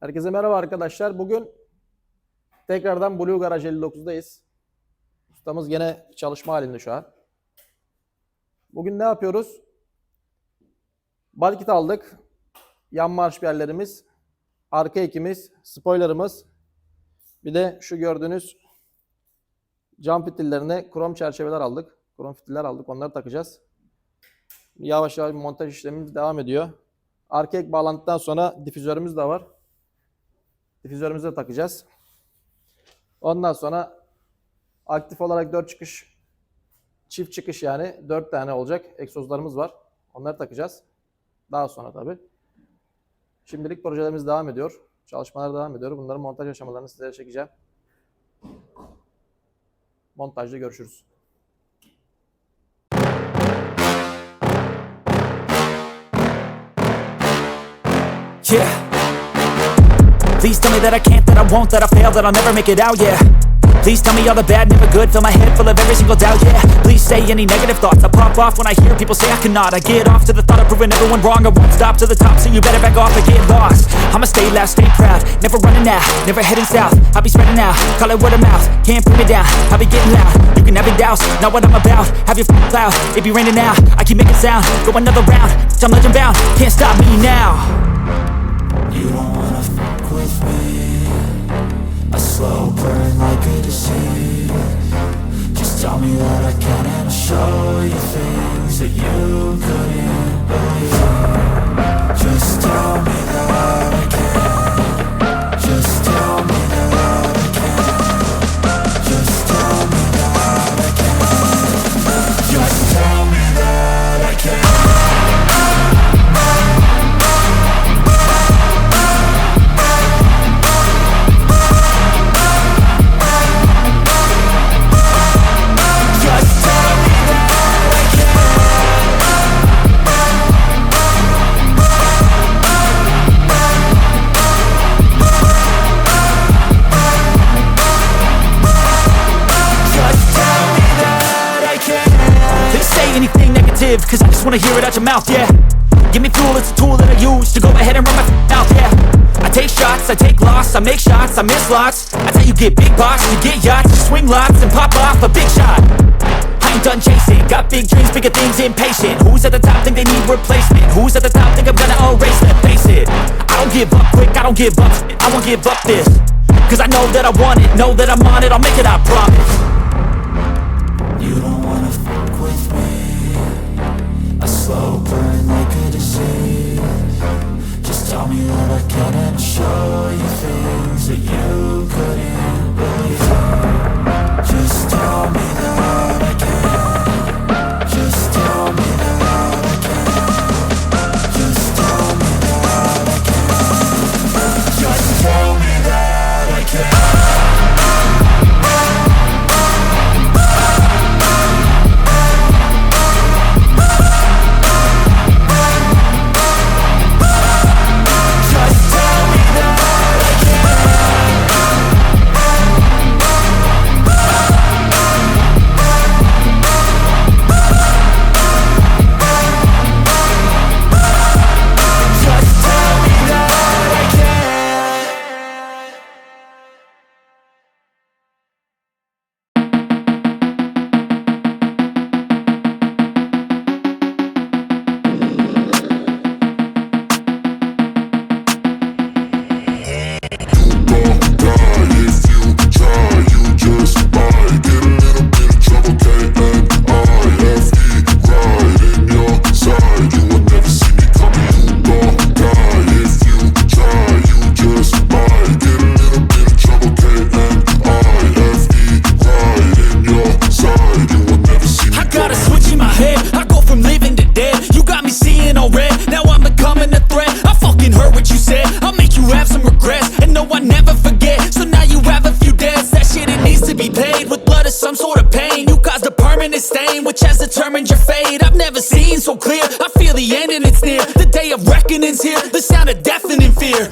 Herkese merhaba arkadaşlar. Bugün tekrardan Blue Garage 59'dayız. Ustamız yine çalışma halinde şu an. Bugün ne yapıyoruz? Body kit aldık. Yan marşpiyerlerimiz, arka ekimiz, spoilerımız. Bir de şu gördüğünüz cam fitillerine krom çerçeveler aldık. Krom fitiller aldık. Onları takacağız. Yavaş yavaş montaj işlemimiz devam ediyor. Arka ek bağlantıdan sonra difüzörümüz de var. Difüzörümüzü de takacağız. Ondan sonra aktif olarak 4 çıkış, çift çıkış yani 4 tane olacak egzozlarımız var. Onları takacağız. Daha sonra tabii. Şimdilik projelerimiz devam ediyor. Çalışmalar devam ediyor. Bunların montaj aşamalarını sizlere çekeceğim. Montajda görüşürüz. Yeah. Please tell me that I can't, that I won't, that I fail, that I'll never make it out, yeah. Please tell me all the bad, never good, fill my head full of every single doubt, yeah. Please say any negative thoughts, I pop off when I hear people say I cannot. I get off to the thought of proving everyone wrong, I won't stop to the top, so you better back off and get lost. I'ma stay loud, stay proud, never running out, never heading south. I'll be spreading out, call it word of mouth, can't put me down, I'll be getting loud. You can have your doubts, not what I'm about, have your cloud, it be raining now. I keep making sound, go another round, I'm legend bound, can't stop me now. You don't wanna fuck with me, a slow burn like a disease. Just tell me that I can and I'll show you things that you couldn't believe. Just tell me that I can. Just tell me that I can. Just tell me that I can. Just tell me that I can. Cause I just wanna hear it out your mouth, yeah. Give me fuel, it's a tool that I use to go ahead and run my mouth, yeah. I take shots, I take loss, I make shots, I miss lots. That's how you get big box, you get yachts, you swing lots and pop off a big shot. I ain't done chasing, got big dreams, bigger things, impatient. Who's at the top think they need replacement? Who's at the top think I'm gonna erase them? Face it, I don't give up quick, I don't give up, I won't give up this. Cause I know that I want it, know that I'm on it, I'll make it, I promise. You don't wanna fuck with me, a slow burn like a disease. Just tell me that I can and I'll show you things that you couldn't believe. Just tell me that I can. Just tell me that I can. Just tell me that I can. Just tell me that I can. Which has determined your fate. I've never seen so clear, I feel the end and it's near. The day of reckoning's here, the sound of deafening fear.